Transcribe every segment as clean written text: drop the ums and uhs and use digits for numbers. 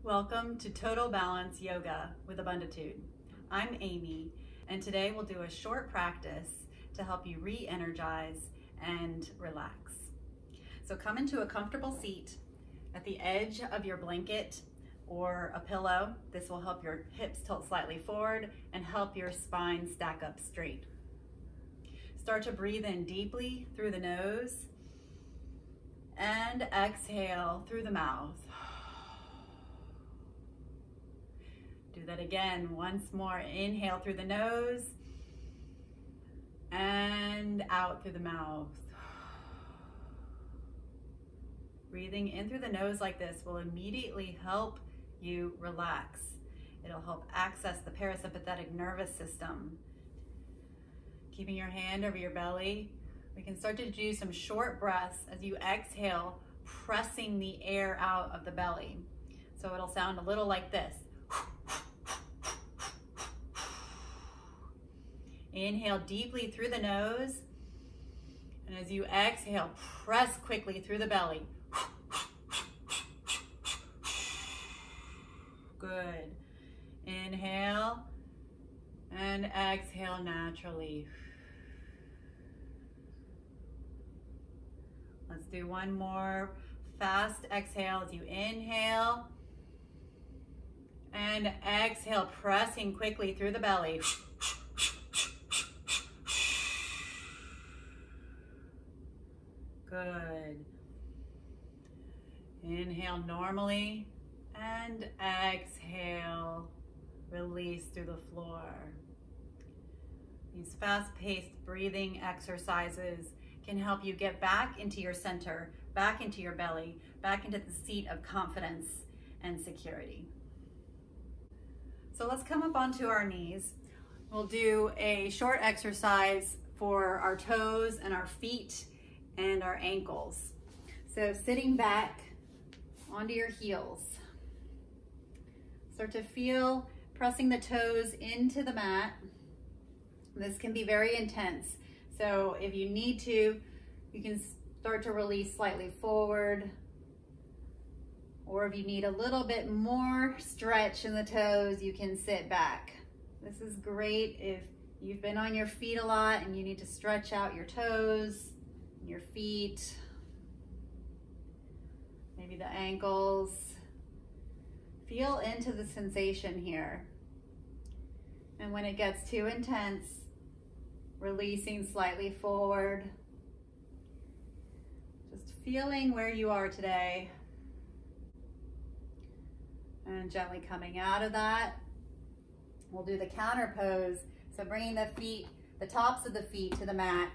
Welcome to Total Balance Yoga with Abunditude. I'm Amy, and today we'll do a short practice to help you re-energize and relax. So come into a comfortable seat at the edge of your blanket or a pillow. This will help your hips tilt slightly forward and help your spine stack up straight. Start to breathe in deeply through the nose and exhale through the mouth. Do that again, once more. Inhale through the nose and out through the mouth. Breathing in through the nose like this will immediately help you relax. It'll help access the parasympathetic nervous system. Keeping your hand over your belly, we can start to do some short breaths as you exhale, pressing the air out of the belly. So it'll sound a little like this. Inhale deeply through the nose, and as you exhale, press quickly through the belly. Good. Inhale and exhale naturally. Let's do one more fast exhale as you inhale and exhale, pressing quickly through the belly. Good. Inhale normally and exhale, release through the floor. These fast-paced breathing exercises can help you get back into your center, back into your belly, back into the seat of confidence and security. So let's come up onto our knees. We'll do a short exercise for our toes and our feet and our ankles. So sitting back onto your heels. Start to feel pressing the toes into the mat. This can be very intense. So if you need to, you can start to release slightly forward. Or if you need a little bit more stretch in the toes, you can sit back. This is great if you've been on your feet a lot and you need to stretch out your toes, your feet, maybe the ankles. Feel into the sensation here. And when it gets too intense, releasing slightly forward. Just feeling where you are today. And gently coming out of that. We'll do the counter pose. So bringing the feet, the tops of the feet to the mat,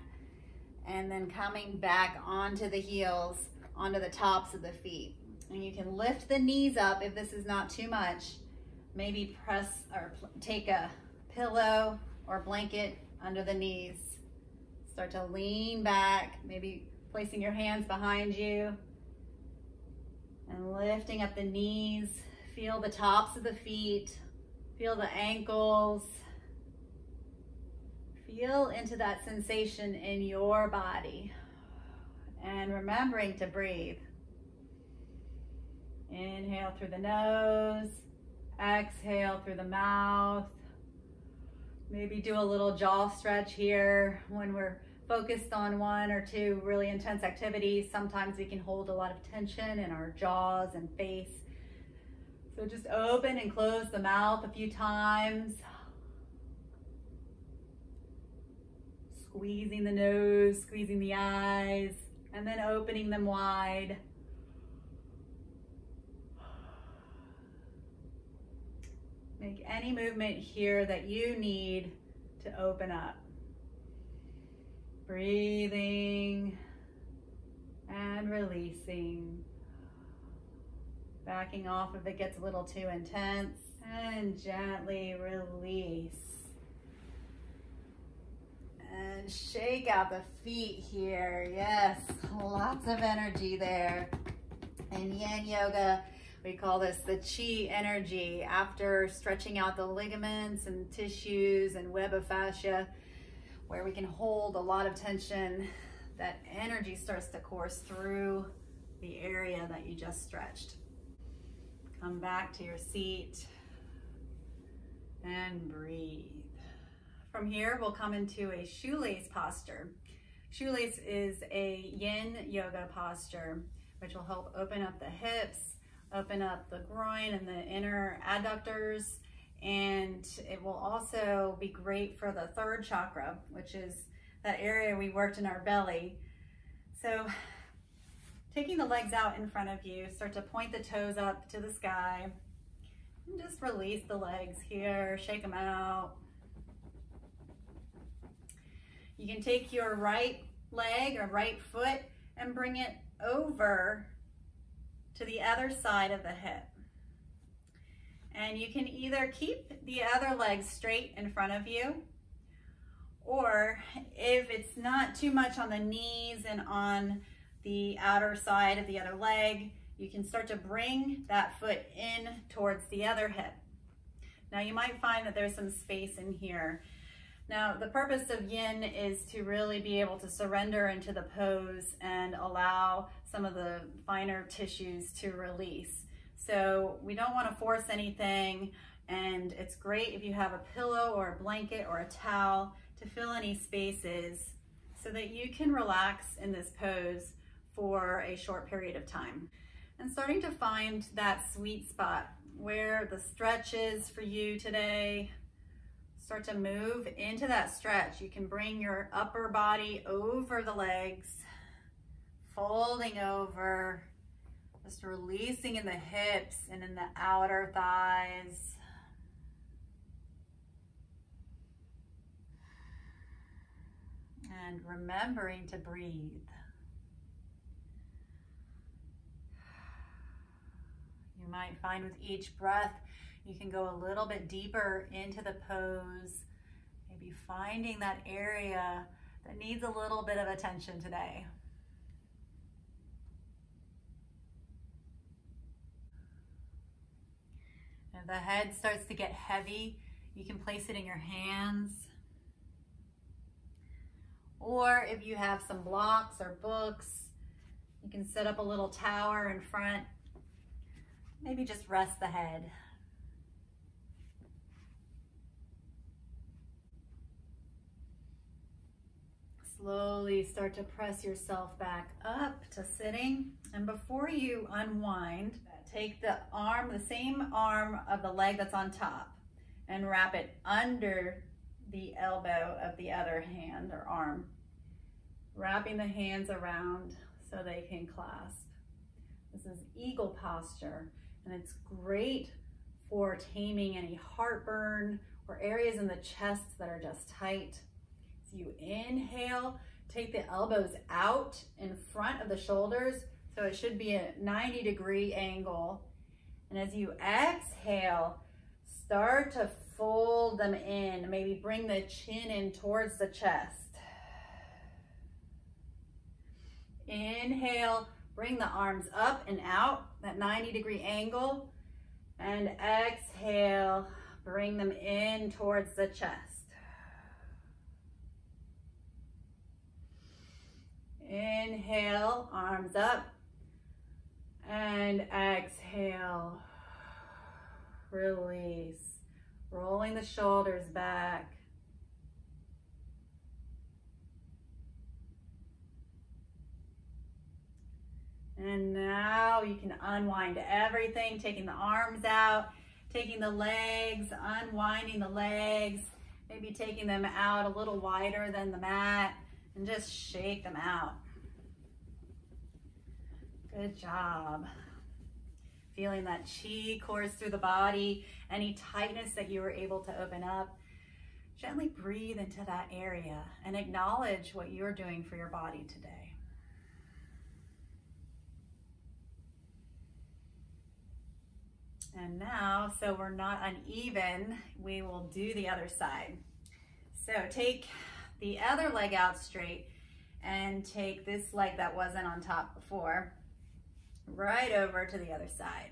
and then coming back onto the heels, onto the tops of the feet. And you can lift the knees up if this is not too much. Maybe press or take a pillow or blanket under the knees. Start to lean back, maybe placing your hands behind you and lifting up the knees. Feel the tops of the feet, feel the ankles. Feel into that sensation in your body. And remembering to breathe. Inhale through the nose, exhale through the mouth. Maybe do a little jaw stretch here when we're focused on one or two really intense activities. Sometimes we can hold a lot of tension in our jaws and face. So just open and close the mouth a few times. Squeezing the nose, squeezing the eyes, and then opening them wide. Make any movement here that you need to open up. Breathing and releasing. Backing off if it gets a little too intense, and gently release. And shake out the feet here. Yes, lots of energy there. In Yin Yoga, we call this the Chi energy. After stretching out the ligaments and tissues and web of fascia, where we can hold a lot of tension, that energy starts to course through the area that you just stretched. Come back to your seat and breathe. From here, we'll come into a shoelace posture. Shoelace is a yin yoga posture, which will help open up the hips, open up the groin and the inner adductors, and it will also be great for the third chakra, which is that area we worked in our belly. So taking the legs out in front of you, start to point the toes up to the sky, and just release the legs here, shake them out. You can take your right leg or right foot and bring it over to the other side of the hip. And you can either keep the other leg straight in front of you, or if it's not too much on the knees and on the outer side of the other leg, you can start to bring that foot in towards the other hip. Now you might find that there's some space in here. Now the purpose of yin is to really be able to surrender into the pose and allow some of the finer tissues to release. So we don't want to force anything, and it's great if you have a pillow or a blanket or a towel to fill any spaces so that you can relax in this pose for a short period of time. And starting to find that sweet spot where the stretch is for you today. Start to move into that stretch. You can bring your upper body over the legs, folding over, just releasing in the hips and in the outer thighs. And remembering to breathe. You might find with each breath, you can go a little bit deeper into the pose, maybe finding that area that needs a little bit of attention today. If the head starts to get heavy, you can place it in your hands. Or if you have some blocks or books, you can set up a little tower in front. Maybe just rest the head. Slowly start to press yourself back up to sitting. And before you unwind, take the arm, the same arm of the leg that's on top, and wrap it under the elbow of the other hand or arm, wrapping the hands around so they can clasp. This is eagle posture, and it's great for taming any heartburn or areas in the chest that are just tight. So you inhale, take the elbows out in front of the shoulders, so it should be a 90-degree angle. And as you exhale, start to fold them in. Maybe bring the chin in towards the chest. Inhale, bring the arms up and out, that 90-degree angle. And exhale, bring them in towards the chest. Inhale, arms up, and exhale, release, rolling the shoulders back. And now you can unwind everything, taking the arms out, taking the legs, unwinding the legs, maybe taking them out a little wider than the mat, and just shake them out. Good job. Feeling that chi course through the body, any tightness that you were able to open up. Gently breathe into that area and acknowledge what you're doing for your body today. And now, so we're not uneven, we will do the other side. So take the other leg out straight and take this leg that wasn't on top before right over to the other side.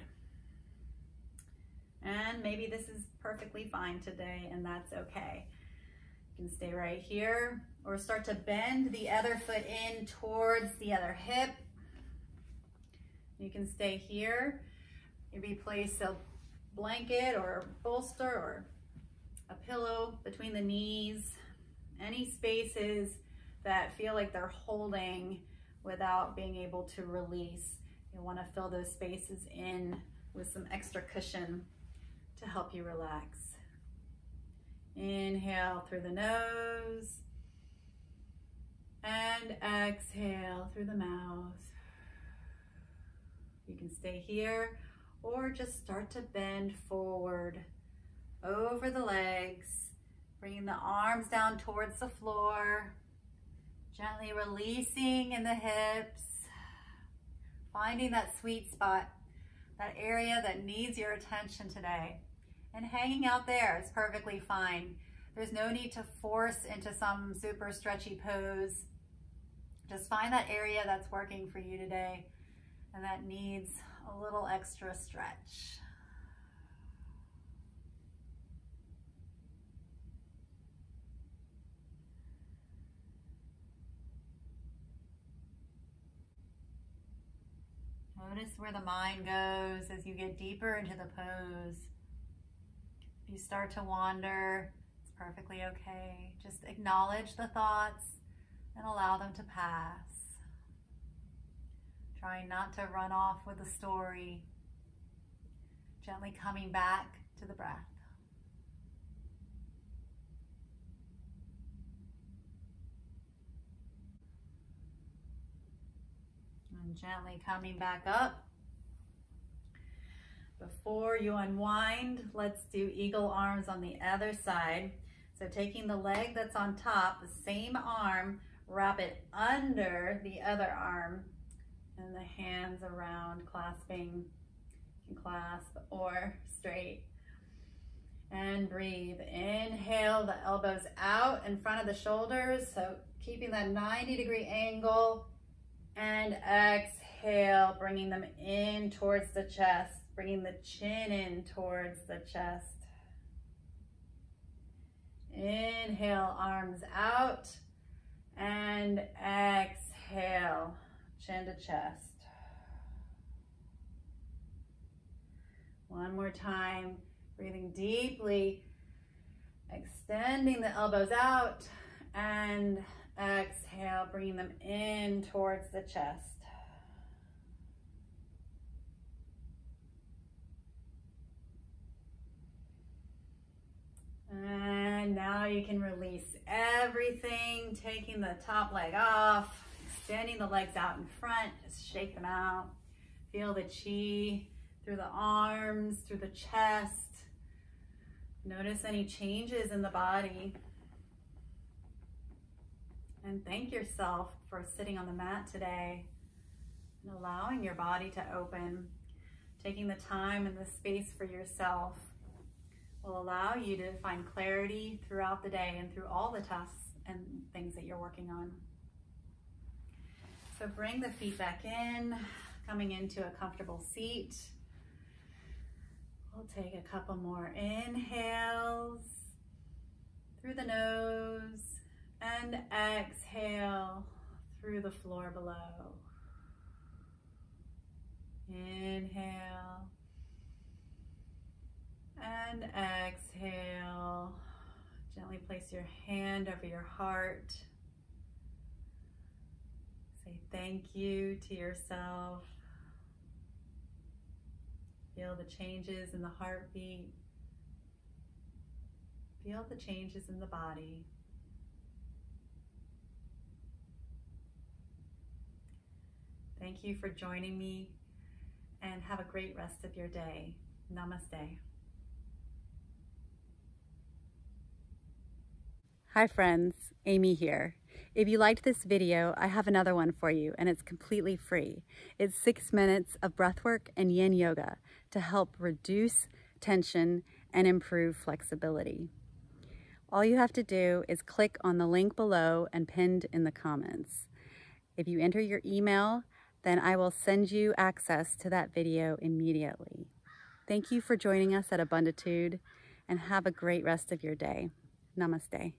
And maybe this is perfectly fine today, and that's okay. You can stay right here or start to bend the other foot in towards the other hip. You can stay here. Maybe place a blanket or a bolster or a pillow between the knees. Any spaces that feel like they're holding without being able to release. You want to fill those spaces in with some extra cushion to help you relax. Inhale through the nose and exhale through the mouth. You can stay here or just start to bend forward over the legs, bringing the arms down towards the floor, gently releasing in the hips, finding that sweet spot, that area that needs your attention today. And hanging out there is perfectly fine. There's no need to force into some super stretchy pose. Just find that area that's working for you today and that needs a little extra stretch. Notice where the mind goes as you get deeper into the pose. If you start to wander, it's perfectly okay. Just acknowledge the thoughts and allow them to pass. Trying not to run off with the story. Gently coming back to the breath. And gently coming back up. Before you unwind, let's do eagle arms on the other side. So taking the leg that's on top, the same arm, wrap it under the other arm and the hands around, clasping. You can clasp or straight. And breathe. Inhale, the elbows out in front of the shoulders, so keeping that 90-degree angle. And exhale, bringing them in towards the chest, bringing the chin in towards the chest. Inhale, arms out, and exhale, chin to chest. One more time, breathing deeply, extending the elbows out, and exhale, bringing them in towards the chest. And now you can release everything, taking the top leg off, extending the legs out in front, just shake them out. Feel the chi through the arms, through the chest. Notice any changes in the body. And thank yourself for sitting on the mat today and allowing your body to open. Taking the time and the space for yourself will allow you to find clarity throughout the day and through all the tasks and things that you're working on. So bring the feet back in, coming into a comfortable seat. We'll take a couple more inhales through the nose and exhale through the floor below. Inhale and exhale. Gently place your hand over your heart. Say thank you to yourself. Feel the changes in the heartbeat. Feel the changes in the body. Thank you for joining me and have a great rest of your day. Namaste. Hi friends, Amy here. If you liked this video, I have another one for you and it's completely free. It's 6 minutes of breathwork and yin yoga to help reduce tension and improve flexibility. All you have to do is click on the link below and pinned in the comments. If you enter your email, then I will send you access to that video immediately. Thank you for joining us at Abunditude and have a great rest of your day. Namaste.